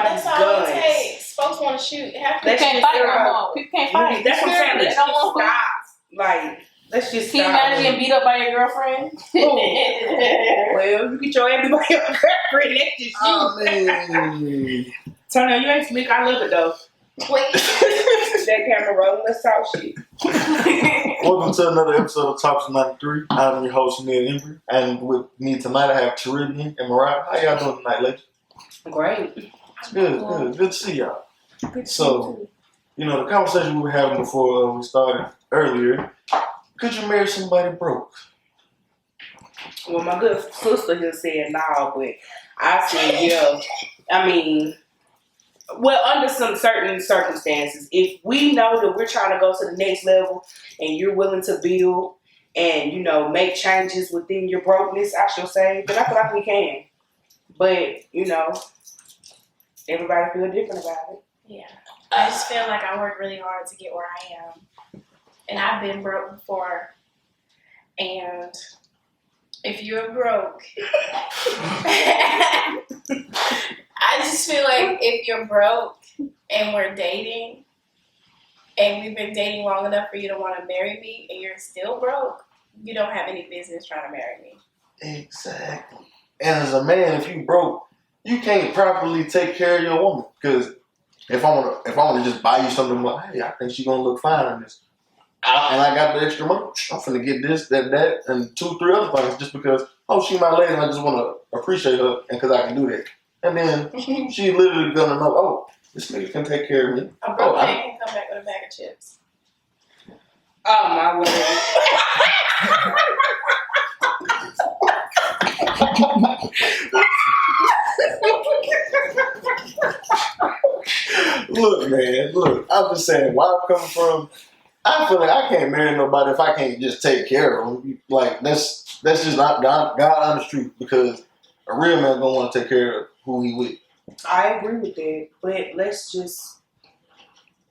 like that's all guns. it takes. Folks want to shoot. People can't fight no more. People can't fight. That's what I'm saying. Let's just stop. Like, let's just stop. Can you imagine getting beat up by your girlfriend? Well, you get your ass beat by your girlfriend. That's just you. Turn on, you ain't slick. I love it though. Wait. That camera rolling. Let's talk shit. Welcome to another episode of Tops 93. I'm your host, Neil Embry. And with me tonight, I have Caribbean and Mariah. How y'all doing tonight, ladies? Great. Good to see y'all. So, you know, the conversation we were having before we started earlier, could you marry somebody broke? Well, my good sister here said no, but I said yeah. I mean, well, under some certain circumstances, if we know that we're trying to go to the next level and you're willing to build and, you know, make changes within your brokenness, I shall say, then I feel like we can. But, you know, everybody feel different about it. Yeah. I just feel like I worked really hard to get where I am. And I've been broke before. And if you're broke, I just feel like if you're broke and we're dating and we've been dating long enough for you to want to marry me and you're still broke, you don't have any business trying to marry me. Exactly. And as a man, if you broke, you can't properly take care of your woman. Because if I want to just buy you something, like, hey, I think she's gonna look fine in this, and I got the extra money, I'm finna get this, that, and 2-3 other things just because she my lady, and I just want to appreciate her, and because I can do that. And then she literally gonna know, this nigga can take care of me. A broke man can come back with a bag of chips. Oh my word. Look, man, I'm just saying, where I'm coming from, I feel like I can't marry nobody if I can't just take care of them. Like, that's just not God honest truth, because a real man gonna want to take care of who he with. I agree with that, but let's just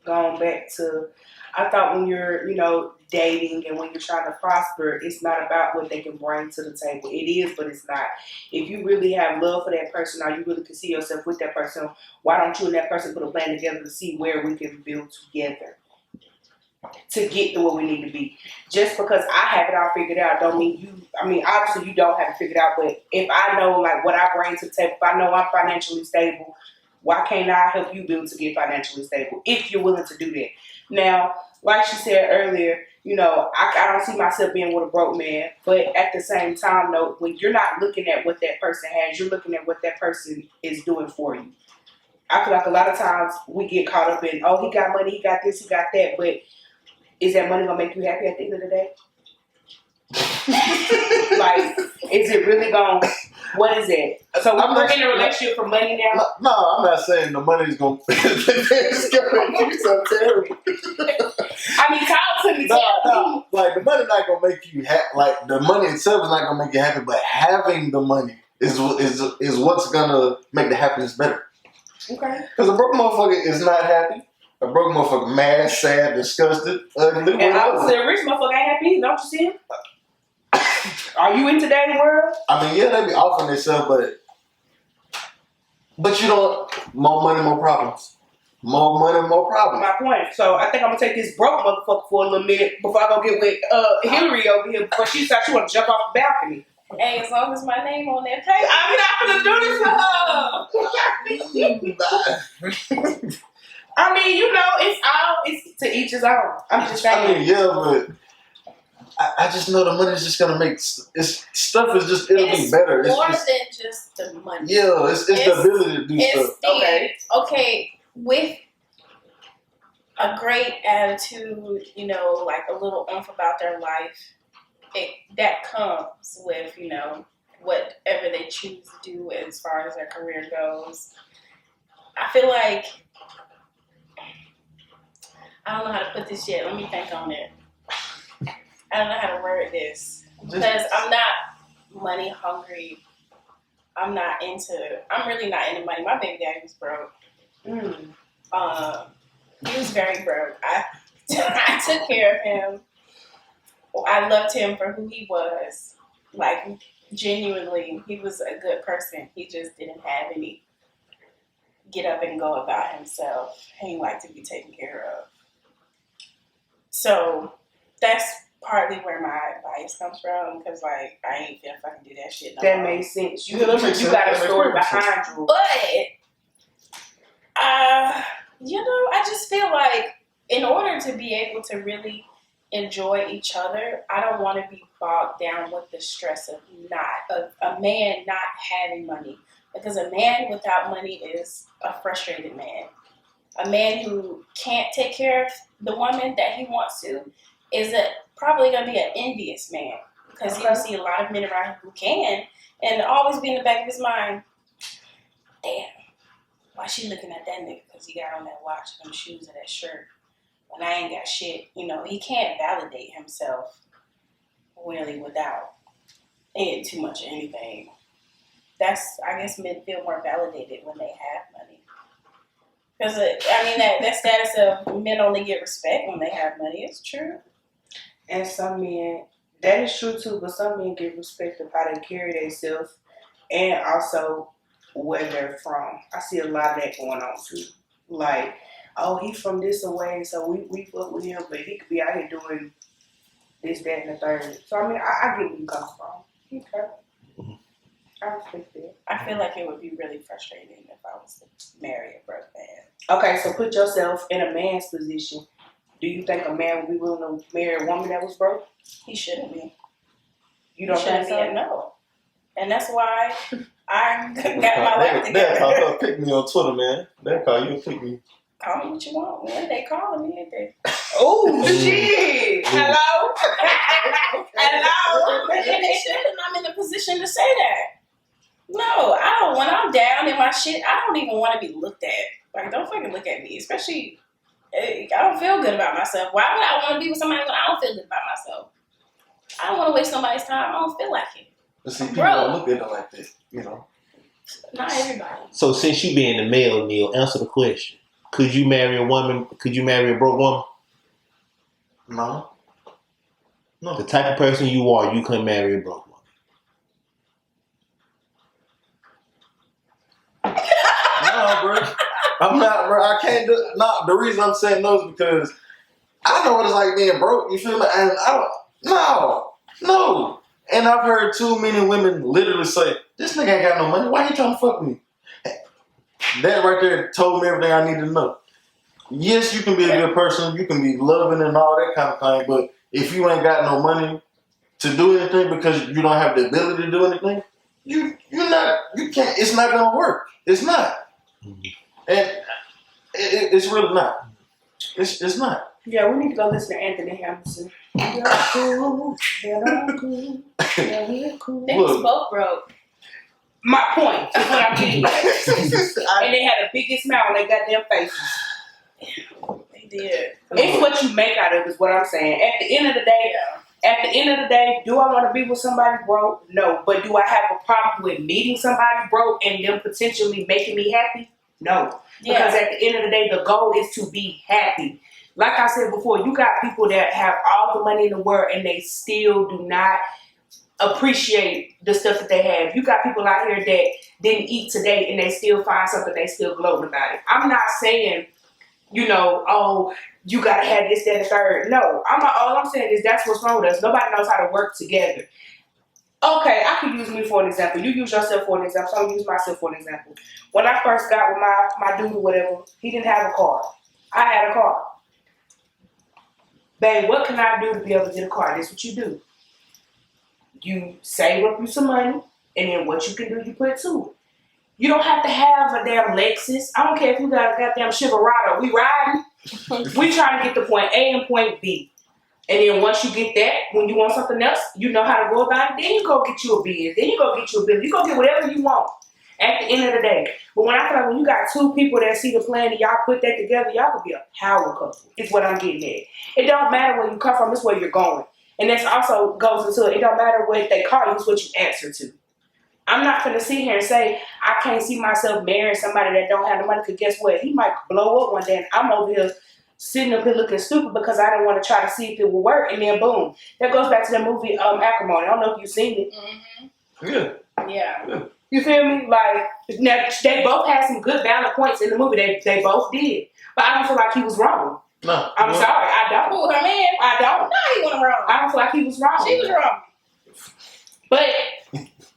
go back to, I thought when you're, you know, dating and when you're trying to prosper, it's not about what they can bring to the table. It is, but it's not. If you really have love for that person, or you really can see yourself with that person, why don't you and that person put a plan together to see where we can build together to get to where we need to be? Just because I have it all figured out don't mean you, obviously you don't have it figured out, but if I know like what I bring to the table, if I know I'm financially stable, why can't I help you build to get financially stable if you're willing to do that? Now, like she said earlier, you know, I don't see myself being with a broke man, but at the same time, though, when you're not looking at what that person has, you're looking at what that person is doing for you. I feel like a lot of times we get caught up in, he got money, he got this, he got that, but is that money going to make you happy at the end of the day? Like, is it really going to, what is it? So we're in a relationship for money now? No, I'm not saying the money's going to make you so terrible. Talk to me. No, like, the money not going to make you happy. Like, the money itself is not going to make you happy, but having the money is what's going to make the happiness better. Okay. Because a broke motherfucker is not happy. A broke motherfucker mad, sad, disgusted, ugly. And I would say a rich motherfucker ain't happy, don't you see him? Are you in today's world? Yeah, they be offering themselves, but you don't. More money, more problems. More money, more problems. My point. So I think I'm gonna take this broke motherfucker for a little minute before I go get with Hillary over here before she starts. She want to jump off the balcony. Hey, as long as my name on that paper, I'm not gonna do this for her. You know, it's to each his own. I'm just saying. But I just know the money's just gonna make it'll be better. It's more than just the money. Yeah, it's the ability to do stuff. Okay, with a great attitude, you know, like a little oomph about their life, that comes with, you know, whatever they choose to do as far as their career goes. I feel like, I don't know how to put this yet. Let me think on it. I don't know how to word this. Because I'm not money hungry. I'm really not into money. My baby daddy was broke. He was very broke. I took care of him. I loved him for who he was. Like, genuinely, he was a good person. He just didn't have any get up and go about himself. He like to be taken care of. So that's partly where my advice comes from, because like I ain't finna fucking do that shit no That more. makes sense. You, Yeah, that makes you sense. got a That makes story perfect sense. behind you. But I just feel like in order to be able to really enjoy each other, I don't want to be bogged down with the stress of a man not having money, because a man without money is a frustrated man. A man who can't take care of the woman that he wants to is probably going to be an envious man, because you see a lot of men around him who can, and always be in the back of his mind, damn, why she looking at that nigga because he got on that watch, them shoes, and that shirt, when I ain't got shit. He can't validate himself really without ain't too much of anything. I guess men feel more validated when they have money. Because, that status of men only get respect when they have money is true. And some men, that is true too, but some men get respect of how they carry themselves and also where they're from. I see a lot of that going on too. Like, oh, he from this away, so we fuck with him, but he could be out here doing this, that, and the third. So, I get where you come from. Okay. I respect that. I feel like it would be really frustrating if I was to marry a broke man. Okay, so put yourself in a man's position. Do you think a man would be willing to marry a woman that was broke? He shouldn't be. You don't think so? No. And that's why I got my life together. They'll call her pick me on Twitter, man. They'll call you a pick me. Call me what you want, man. They calling me, ain't they? Oh, shit. Hello? Hello? And they shouldn't. I'm in a position to say that. No, I don't. When I'm down in my shit, I don't even want to be looked at. Like, don't fucking look at me. Especially, I don't feel good about myself. Why would I want to be with somebody when I don't feel good about myself? I don't want to waste nobody's time. I don't feel like it. But see, people don't look at it like that, Not everybody. So since you being the male, Neil, answer the question. Could you marry a woman? Could you marry a broke woman? No. The type of person you are, you couldn't marry a broke woman. No, bro. I'm not, bro. I can't do it. No, the reason I'm saying no is because I know what it's like being broke. You feel me? And I don't, no. And I've heard too many women literally say, this nigga ain't got no money. Why you trying to fuck with me? That right there told me everything I needed to know. Yes, you can be a good person. You can be loving and all that kind of thing. But if you ain't got no money to do anything because you don't have the ability to do anything, you can't. It's not gonna work. It's not. And it's really not. It's not. Yeah, we need to go listen to Anthony Hamilton. You're cool. You're cool. You're cool. They was both broke. My point is what I'm getting at. And they had the biggest smile on their goddamn faces. They did. It's what you make out of is what I'm saying. At the end of the day, do I want to be with somebody broke? No. But do I have a problem with meeting somebody broke and them potentially making me happy? No. Because at the end of the day, the goal is to be happy. Like I said before, you got people that have all the money in the world and they still do not appreciate the stuff that they have. You got people out here that didn't eat today and they still find something, they still gloat about it. I'm not saying, oh, you gotta have this, that, and the third. No, all I'm saying is that's what's wrong with us. Nobody knows how to work together. Okay, I could use me for an example. You use yourself for an example, so I'm gonna use myself for an example. When I first got with my dude or whatever, he didn't have a car. I had a car. Babe, what can I do to be able to get a car? That's what you do. You save up you some money, and then what you can do, you put to it. You don't have to have a damn Lexus. I don't care if you got a goddamn Silverado. We riding. We trying to get to point A and point B. And then once you get that, when you want something else, you know how to go about it. Then you go get you a Benz. Then you go get you a Benz. You go get whatever you want at the end of the day. But when I feel like when you got two people that see the plan and y'all put that together, y'all could be a power couple. Is what I'm getting at. It don't matter where you come from. It's where you're going. And this also goes into it don't matter what they call you. It's what you answer to. I'm not going to sit here and say, I can't see myself marrying somebody that don't have the money, because guess what? He might blow up one day and I'm over here sitting up here looking stupid because I didn't want to try to see if it would work, and then boom. That goes back to the movie Acrimony. I don't know if you've seen it. Mm-hmm. Yeah. Yeah. You feel me? Like, now, they both had some good valid points in the movie. They both did. But I don't feel like he was wrong. No. I'm sorry, I don't. Who, her man? I don't. No, he wasn't wrong. I don't feel like he was wrong. She was wrong. But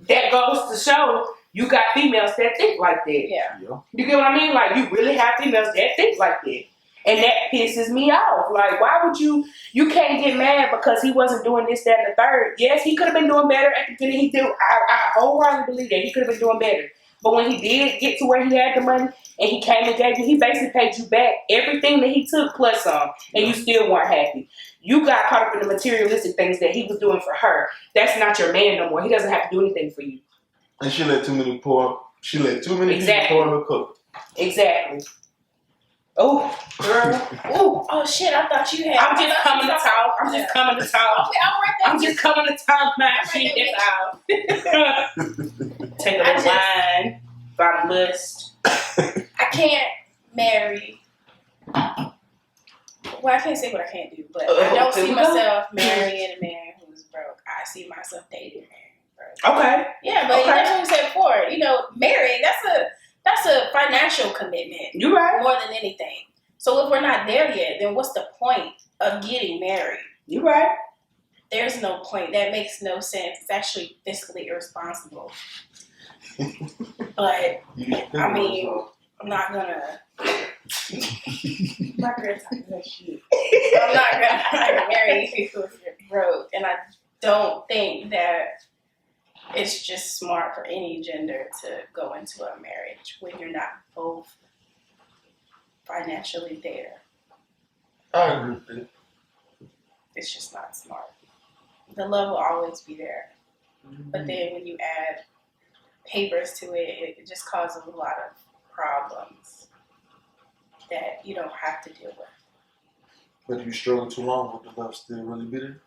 that goes to show you got females that think like that. Yeah. You get what I mean? Like, you really have females that think like that. And that pisses me off. Like, why would you can't get mad because he wasn't doing this, that, and the third. Yes, he could have been doing better at the beginning. I wholeheartedly believe that he could have been doing better. But when he did get to where he had the money and he came and gave you, he basically paid you back everything that he took plus some, and you still weren't happy. You got caught up in the materialistic things that he was doing for her. That's not your man no more. He doesn't have to do anything for you. And she let too many people Exactly. pour in her cup. Exactly. Oh, girl. Oh, Oh shit! I thought you had. I'm just coming to talk. I'm just coming to talk. Okay, I'll write that. I'm just coming to talk my shit. That's all. Take a little wine, by the list. I can't marry. Well, I can't say what I can't do, but I don't see myself marrying a man who's broke. I see myself dating a man broke. Okay. Yeah, but Okay. that's what we said before. You know, marrying, that's a financial commitment You right. more than anything. So if we're not there yet, then what's the point of getting married? You right. There's no point. That makes no sense. It's actually fiscally irresponsible. But I mean, I'm not gonna. My girl talking that shit. I'm not gonna marry you if you're broke, and I don't think that it's just smart for any gender to go into a marriage when you're not both financially there. I agree with that. It's just not smart. The love will always be there, but then when you add papers to it, it just causes a lot of problems that you don't have to deal with. But if you struggle too long, would the love still really be there?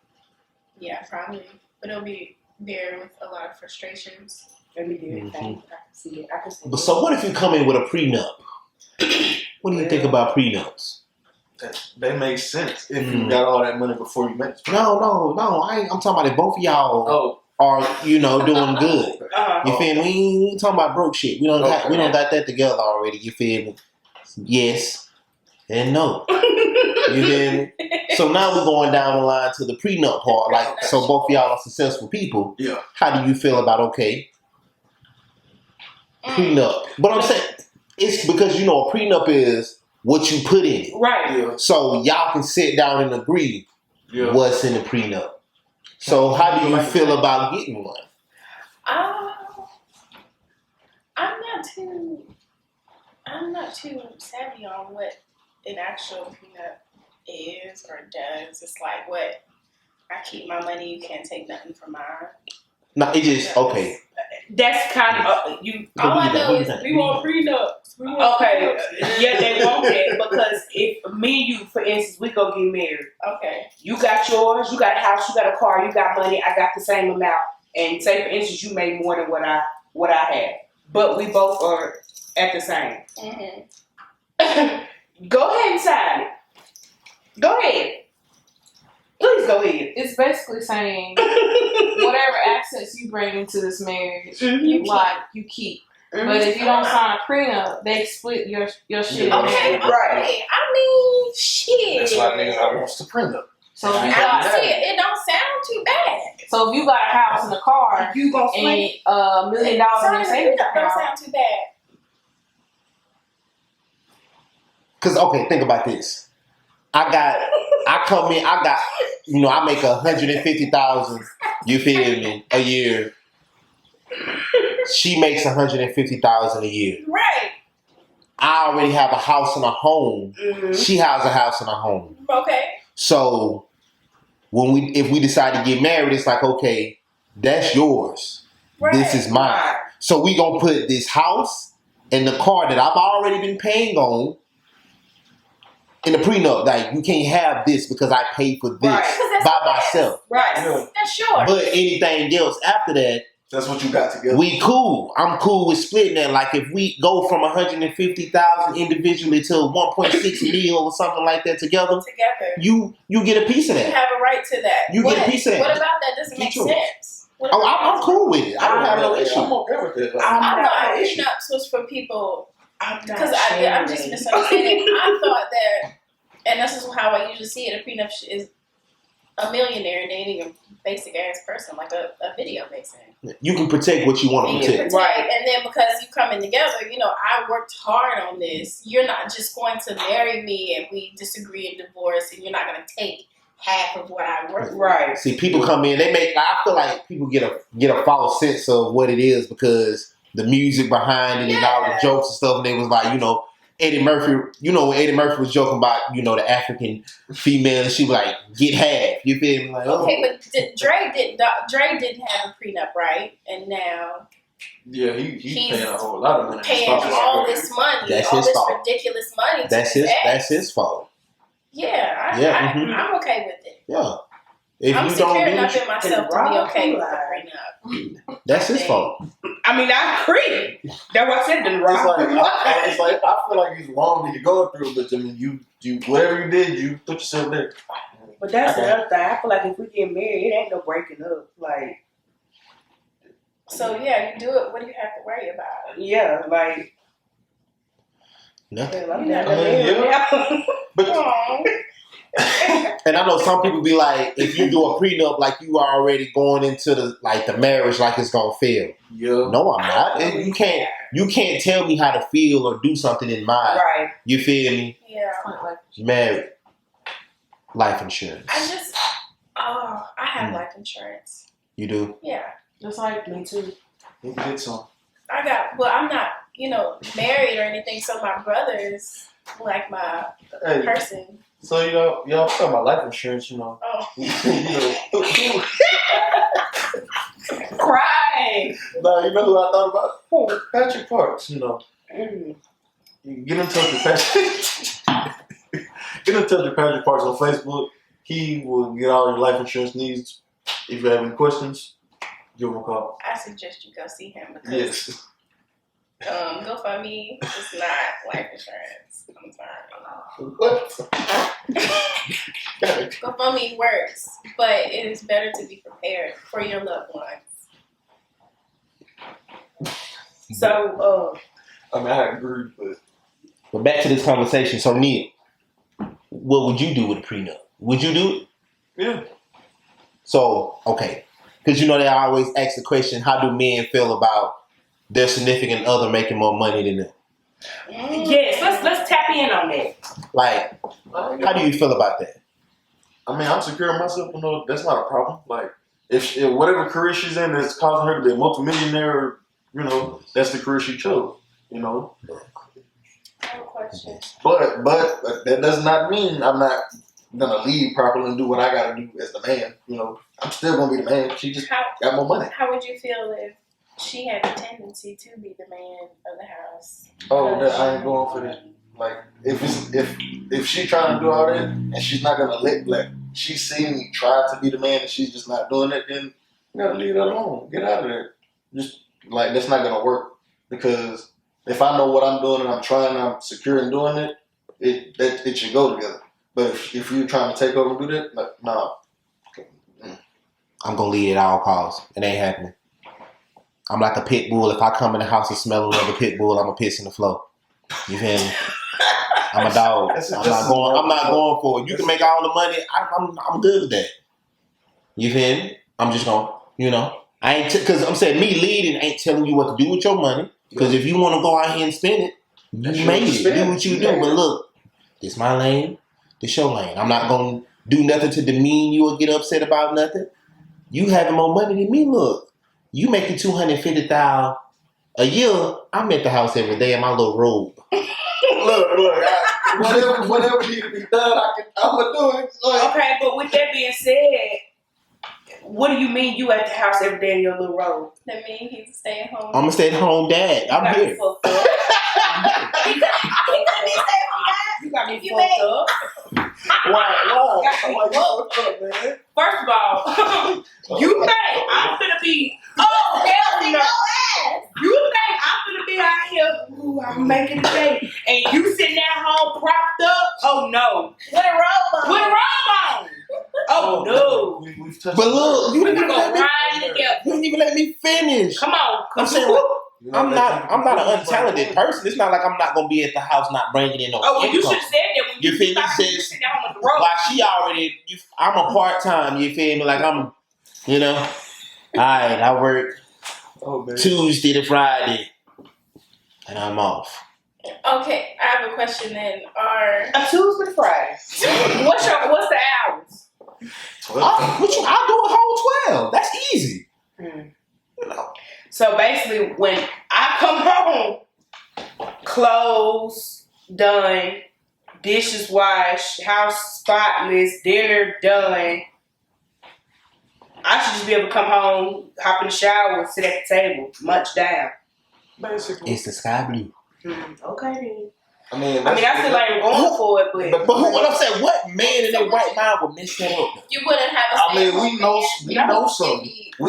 Yeah, probably, but it'll be there with a lot of frustrations. Let me do it. I can see it. I can see But it. so what if you come in with a prenup? What do you think about prenups? That makes sense if you got all that money before you met. No, I'm talking about if both of y'all Oh, are, doing good. You feel me? We ain't talking about broke shit. We don't got that together already. You feel me? Yes and no. You feel me? So now we're going down the line to the prenup part. Like, so both of y'all are successful people. yeah. How do you feel about prenup? But I'm saying it's because a prenup is what you put in it. Right. Yeah. So y'all can sit down and agree Yeah. what's in the prenup. So how do you feel about getting one? I'm not too savvy on what an actual prenup is or does. It's like what I keep my money, you can't take nothing from mine. No, it just okay. That's kind of you. All I know is We want prenups. Okay, yeah, they want that because if me and you, for instance, we go get married. Okay. You got yours, you got a house, you got a car, you got money. I got the same amount, and say for instance, you made more than what I had, but we both are at the same. Mm-hmm. Go ahead and sign it. Go ahead. Please go ahead. It's basically saying whatever assets you bring into this marriage, you keep. But if you don't sign a prenup, they split your shit. Okay, Right. I mean, shit. That's why niggas wants to prenup. So if you I got, see it. It don't sound too bad. so if you got a house and a car You gonna and split? $1 million in your Signing a savings prenup don't account, sound too bad. Cause think about this. I make $150,000. You feel me? A year. She makes $150,000 a year. Right. I already have a house and a home. Mm-hmm. She has a house and a home. Okay. So if we decide to get married, it's like, okay, that's yours. Right. This is mine. So we gonna put this house and the car that I've already been paying on in the prenup. Like, you can't have this because I paid for this Right. by myself. Right. That's sure. But anything else after that, That's what you got together. we cool. I'm cool with splitting that. Like, if we go from 150,000 individually to 1.6 mil or something like that together, Together. you get a piece of You that. have a right to that. You get a piece of that. What about that doesn't make Get yours. sense? I'm cool with it. I don't have no issue. I'm okay with it. I thought prenups was for people because I'm just misunderstanding. I thought that, and this is how I usually see it. A prenup is a millionaire dating a basic ass person, like a video vixen. You can protect what you want to protect. Right. And then because you coming together, I worked hard on this. You're not just going to marry me and we disagree and divorce, and you're not going to take half of what I work for. Right. See, people come in, I feel like people get a false sense of what it is because the music behind it and all the jokes and stuff, and they was like, Eddie Murphy, when Eddie Murphy was joking about, the African female, and she was like, get half. You feel me? Like, okay, but Dre didn't have a prenup, right? And now he's paying a whole lot of money. Paying all this money, that's all his this fault. Ridiculous money. That's his fault. Yeah, I'm okay with it. Yeah. If I'm you don't secure do enough it, in myself to be okay with the prenup. that's his fault. I mean, I agree. That's what I said. It's like I feel like it's wrong that you're going through, but I mean, you whatever you did, you put yourself there. But that's another thing. I feel like if we get married, it ain't no breaking up. Like, so yeah, you do it. What do you have to worry about? Yeah, like nothing. But and I know some people be like, if you do a prenup, like you are already going into the marriage like it's gonna fail. Yeah. No, I'm not. And you can't tell me how to feel or do something in mine. Right. You feel me? Yeah. Married. Life insurance. I have life insurance. You do? Yeah. Just like Me too. you can get some. I'm not, married or anything, so my brother's like my person. So y'all talking about life insurance, Oh. Cry. No, you know who I thought about? Oh, Patrick Parks. Mm. You get in touch with Patrick. Get in touch with Patrick Parks on Facebook. He will get all your life insurance needs. If you have any questions, give him a call. I suggest you go see him because Yes. GoFundMe is not life insurance. I'm sorry. What? GoFundMe works, but it is better to be prepared for your loved ones. So, I mean, I agree, But back to this conversation. So, Neil, what would you do with a prenup? Would you do it? yeah. So, okay. Because, they always ask the question, how do men feel about their significant other making more money than them? yes, let's tap in on that. Like, how do you feel about that? I mean, I'm secure in myself. That's not a problem. Like, if whatever career she's in is causing her to be a multimillionaire, that's the career she chose. I have a question. But that does not mean I'm not gonna lead properly and do what I gotta do as the man. I'm still gonna be the man. She just got more money. How would you feel if she had the tendency to be the man of the house? Oh, I ain't going for that. Like, if she trying to do all that and she's not gonna let she's seen me try to be the man and she's just not doing it, then you gotta leave her alone. Get out of there. Just like that's not gonna work, because if I know what I'm doing and I'm secure in doing it, it should go together. But if you're trying to take over and do that, like, nah. I'm going to lead at all costs. It ain't happening. I'm like a pit bull. If I come in the house and smell another pit bull, I'm going to piss in the floor. You feel me? I'm a dog. I'm not going for it. You can make all the money. I'm good with that. You feel me? I'm just going to, I ain't, because I'm saying me leading ain't telling you what to do with your money. Because if you want to go out here and spend it, you made it. Do what you do. But look, this my lane. This your lane. I'm not going to do nothing to demean you or get upset about nothing. You having more money than me. Look, you making $250,000 a year. I'm at the house every day in my little robe. Look, whatever needs to be done, I'm gonna do it. Like, Okay, but with that being said, what do you mean you at the house every day in your little robe? That means he's a stay-at-home. I'm a stay-at-home dad. I'm here. He could be a stay-at-home dad. You got me fucked up. Why? First of all, you think I'm finna be? Oh hell no! You think I'm finna be out here? Ooh, I'm making a day, and you sitting at home propped up? Oh no! With a robe on. Oh no! We've touched But look, We can go ride together. finish. Come on. I'm saying, I'm not an untalented person. It's not like I'm not gonna be at the house not bringing in no Oh, well, you income. should have said that when You you feel me? sitting at home with the rope. Like she already, I'm a part time. You feel me? Like I'm, you know. All right, I work Tuesday to Friday, and I'm off. Okay, I have a question then. A Tuesday to Friday. What's the hours? 12. I'll do a whole 12. That's easy. Hmm. You know. So basically, when I come home, clothes done, dishes washed, house spotless, dinner done. I should just be able to come home, hop in the shower, and sit at the table, munch down. Basically. It's the sky blue. Okay then. I mean, I still ain't going for it, but what I'm saying, what man in their right mind would mess that up? You wouldn't have a we know some. We know some. No. You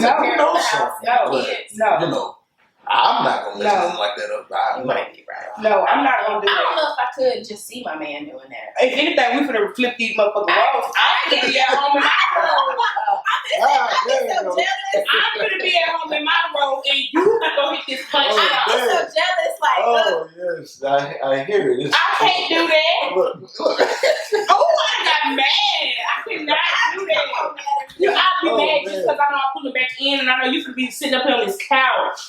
know, I'm not gonna mess something like that up. You might be right. No, I'm not gonna do I don't that. know if I could just see my man doing that. If anything, we finna flip these motherfucking roles. I'm gonna be at home in my role. I'm gonna be at home in my role, and you gonna go hit this punch. I'm so jealous. Like, oh yes, I hear it. I can't do that. Look. Oh, I got mad. I could not do that. I'll be mad just because I know I'm pulling back in, and I know you could be sitting up here on this couch.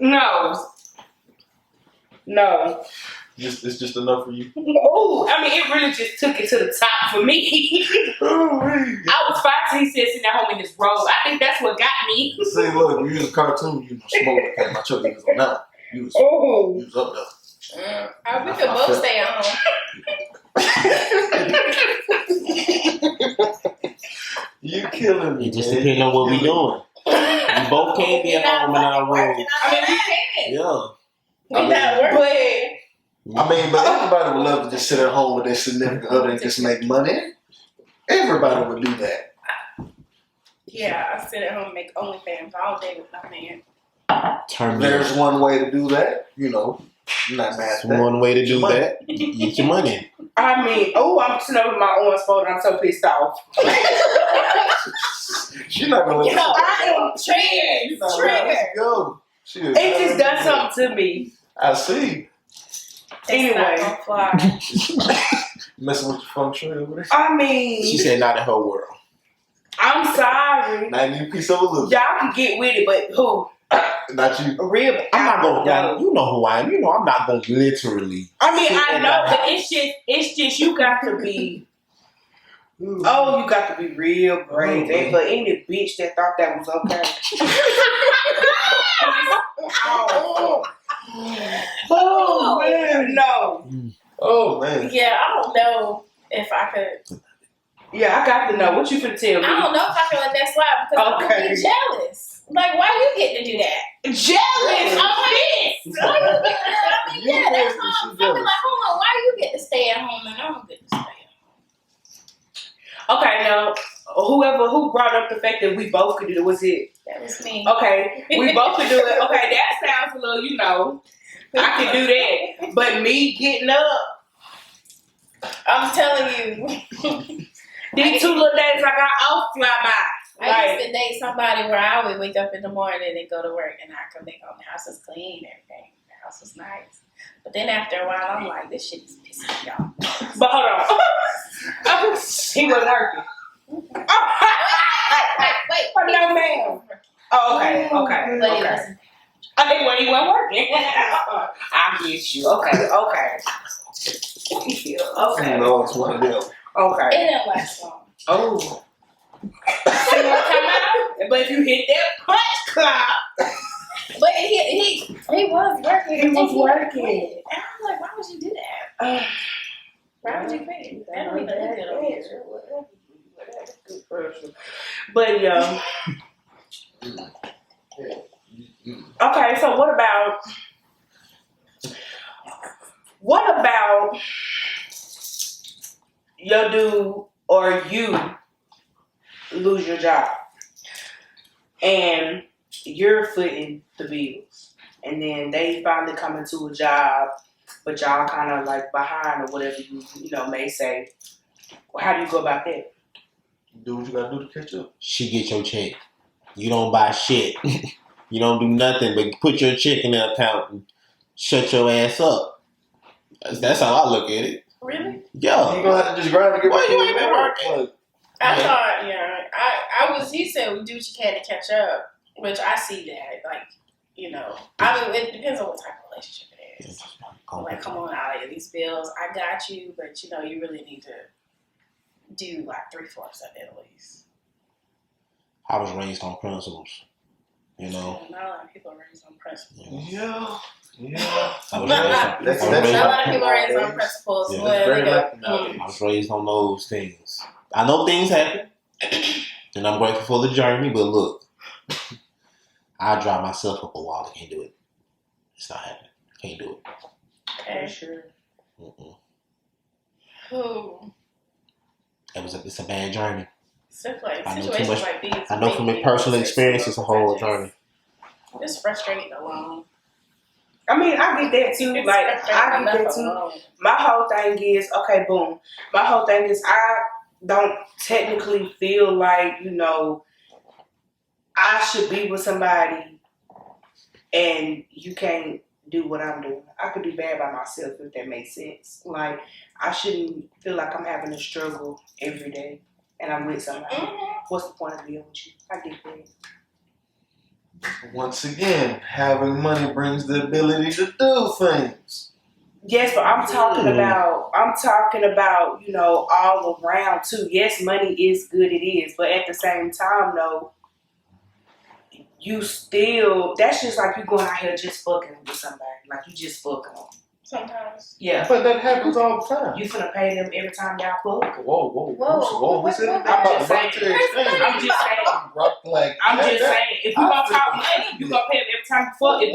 No. It's just enough for you. Oh, I mean, it really just took it to the top for me. I was fine till he said sitting at home in this robe. I think that's what got me. See, look, you was a cartoon, you know, smoke came. My chuck was on that. You was up there. We could both stay at home. You killing me. It just depends on what we doing. We both can't be at home in our room. I mean, we can. Yeah. But everybody would love to just sit at home with their significant other and just make money. Everybody would do that. Yeah, I sit at home and make OnlyFans all day with my man. There's one way to do that, you know. I'm not mad at that. One way to do that, get your money. I mean, I'm sitting over my arms folded. I'm so pissed off. She's not gonna let you I am triggered. Go. It just done something to me. I see. Anyway. Messing with your feng shui over there? I mean. She said not in her world. I'm sorry. Not even a piece of a look. Y'all can get with it, but who? Not you. Real. I'm not gonna. You know who I am. You know I'm not gonna literally. I mean, I know, but it's just you got to be. Oh, you got to be real brave. And for any bitch that thought that was okay. Oh man, no. Oh man. Yeah, I don't know if I could. Yeah, I got to know. What you finna tell me? I don't know if I can let that slide because I'm gonna be jealous. Like, why you get to do that? Jealous? I'm pissed. I mean, yeah, that's how I'm feeling. Like, hold on, why you get to stay at home and I don't get to stay at home? Okay, now, who brought up the fact that we both could do it? Was it? That was me. Okay, we both could do it. Okay, that sounds a little, I could do that. But me getting up, I'm telling you. these 2 little days I got off fly by. I used to date somebody where I would wake up in the morning and go to work and I come back home. The house was clean, everything. The house was nice. But then after a while, I'm like, this shit is pissing me off. But hold on. He wasn't working. Wait. No, ma'am. Oh, okay. But it wasn't. Okay, well, he wasn't working. I get you. Okay. Okay. No, it's one of them. Okay. It didn't last long. Oh. See what I'm talking about? But if you hit that punch clock. But he was working. He was working. And I'm like, why would you do that? Why would you quit? That don't even look good on you. But okay, so what about your dude or you lose your job and you're footing the bills and then they finally come into a job but y'all kind of like behind or whatever you may say. Well, how do you go about that? Do what you gotta do to catch up. She get your check. You don't buy shit. You don't do nothing but put your check in the account and shut your ass up. That's how I look at it. Really? Yeah. You gonna have to just grind to get Well, you ain't been working. I thought, I was. He said do what you can to catch up, which I see that. Like, I mean, it depends on what type of relationship it is. Like, come on, out of these bills, I got you, but you really need to do like 3/4 of it at least. I was raised on principles. Not a lot of people are raised on principles. Yeah. I was raised on, Not a lot of people are raised on principles. Yeah, I I was raised on those things. I know things happen, and I'm grateful for the journey, but look, I drive myself up a wall. I can't do it. It's not happening. Can't do it. Okay. For sure. Ooh. It's a bad journey. Situations like these. I know from personal experience, it's a whole journey. It's frustrating alone. I mean, I get that too. Like, I get that too. Alone. My whole thing is, okay, boom. My whole thing is, I don't technically feel like, I should be with somebody and you can't do what I'm doing. I could do bad by myself, if that makes sense. Like, I shouldn't feel like I'm having to struggle every day and I'm with somebody. What's the point of being with you? I get that. Once again, having money brings the ability to do things. Yes, but I'm talking about, all around too. Yes, money is good, it is. But at the same time, though, you still, that's just like you going out here just fucking with somebody. Like, you just fucking them. Sometimes. Yeah. But that happens all the time. You finna pay them every time y'all fuck. Whoa. What's I'm I'm just saying. I'm just saying. If you gonna talk money, you gonna pay them every time you fuck. If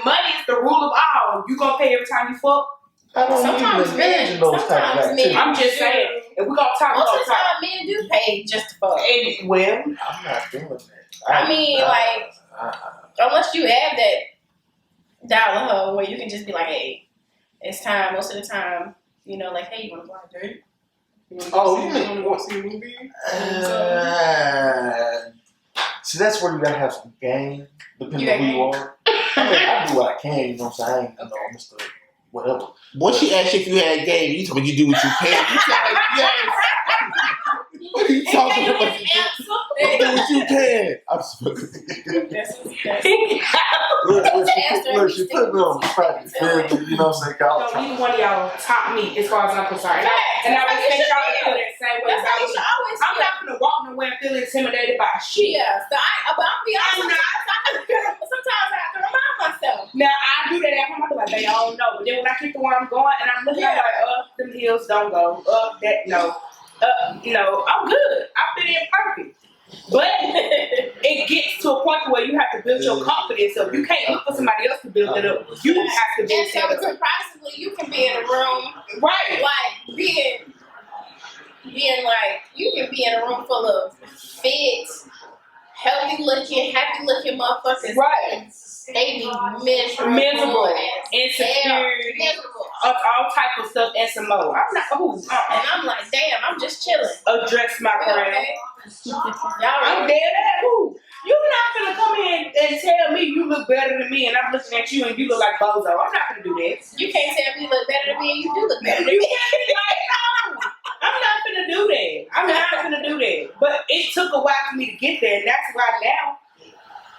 money is the rule of all, you gonna pay every time you fuck. I don't Sometimes even imagine those type of sometimes activities. I'm just saying. If we gonna talk, most of the time, men do pay just to fuck. Well, I'm not doing that. I mean, unless you have that dollar hoe where you can just be like, hey, it's time. Most of the time, like, hey, you want to go on a date? You want to see a movie? See, that's where you gotta have some game, depending on who you are. I mean, I do what I can, you know what I'm saying? I ain't, Mr. Whatever. Once she asked you if you had game, you told me you do what you can. You said like, yes. What are you talking about? You do what you can. I'm supposed to. Look, she put me on the spot. You know what I'm saying? either one of y'all top me as far as I'm concerned. And I respect y'all to feel that same way. I'm not gonna walk nowhere and feel intimidated by shit. Yeah, so but I'll be honest. Sometimes I have to remind myself. Now I do that at home. I be like, baby, I don't know. But then when I get to where I'm going and I'm looking, I'm like, them hills don't go. I'm good. I fit in perfect. But it gets to a point where you have to build your confidence up. You can't look for somebody else to build it up. You have to build it up. And so surprisingly, you can be in a room, right? Like being like, you can be in a room full of fit, healthy looking, happy looking motherfuckers. Right. They be miserable, insecure, all type of stuff, and some more. I'm not. And I'm like, damn, I'm just chilling. Address my crown. I'm dead at who? You're not gonna come in and tell me you look better than me, and I'm looking at you and you look like bozo. I'm not gonna do that. You can't tell me you look better than me, and you do look better than me. No, I'm not gonna do that. I'm not gonna do that. But it took a while for me to get there, and that's why now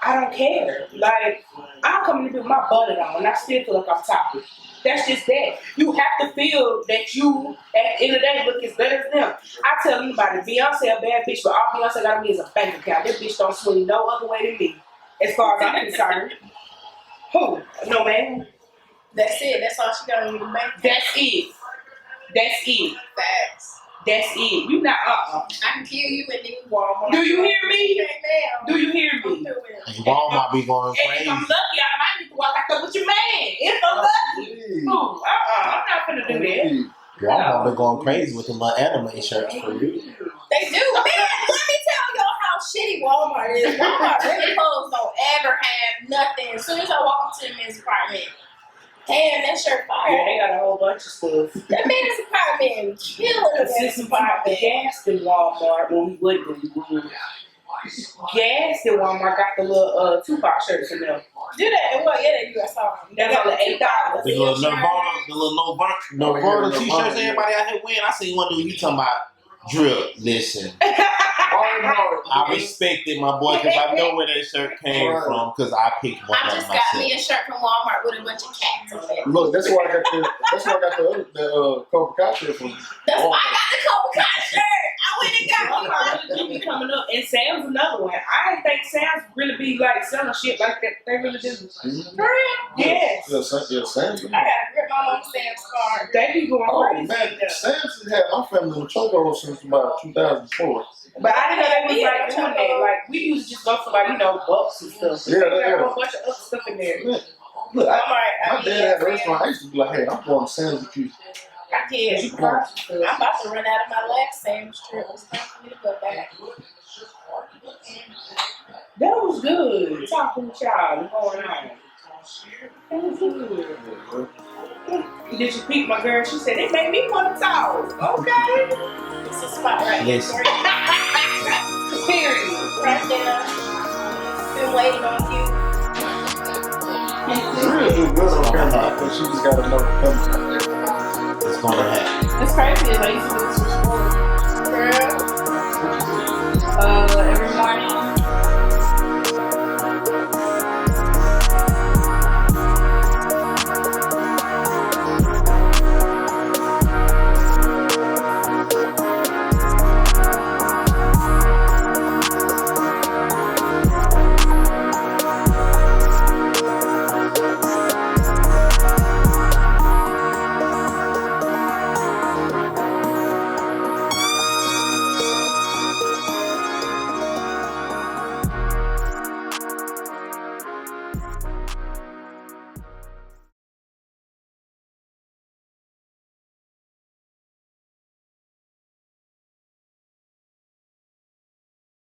I don't care. Like, I'll come in with my bonnet on, and I still feel like I'm topless. That's just that. You have to feel that you, at the end of the day, look as better as them. I tell anybody, Beyonce a bad bitch, but all Beyonce got to me is a bank account. That bitch don't swing no other way than me, as far as I'm concerned. Who? No, man. That's it. That's all she got on the bank. That's it. That's it. Facts. That's it. You not I can kill you in the Walmart. Do you hear me? Ma'am. Do you hear me? Walmart be going crazy. If I'm lucky, I might need to walk out there with your man. If I'm lucky. I'm not gonna do that. Walmart be going crazy with them anime shirts for you. They do. Man, let me tell y'all how shitty Walmart is. Walmart really clothes don't ever have nothing. As soon as I walk into the men's apartment, damn, that shirt fire. Yeah, they got a whole bunch of stuff. That men's apartment killing the men's Since we apartment. gas in Walmart when we would. Gas at Walmart got the little Tupac shirts in them. Do that? Well, yeah, they do. I saw them. That's only $8. The little Nirvana t-shirts everybody out here wearing. I seen one dude, he talking about drip. Listen, I respected my boy because I know where that shirt came from because I picked one I up just myself. got me a shirt from Walmart with a bunch of cats on it. Look, that's why I got the Cobra Kai shirt from. That's why I got the Cobra Kai shirt. I went and got one. Walmart really be coming up, and Sam's another one. I didn't think Sam's really be like selling shit like that. They really do. Mm-hmm. For real? Yes. Yeah, Sam's. I gotta grip my mom Sam's card. They be going Oh crazy. man, Sam's has had my family in chokehold since about 2004. But I didn't know they was like doing that. Like we used to just go for like Bucks and stuff. Yeah, They got yeah. a whole bunch of other stuff in there. Look, Walmart, my dad had a restaurant. I used to be like, hey, I'm going to Sam's with you. I did. I'm about to run out of my last Sam's trip. It's time for me to go back. That was good. Talking with y'all and going on. That was good. Did you peep my girl? She said it made me want to talk. Okay. It's a spot right here. Listen. Period. Right there. Been waiting on you. Real do good on camera. I think she just got to know the camera. It's gonna happen. It's crazy. I used to do this for school. Girl. Every morning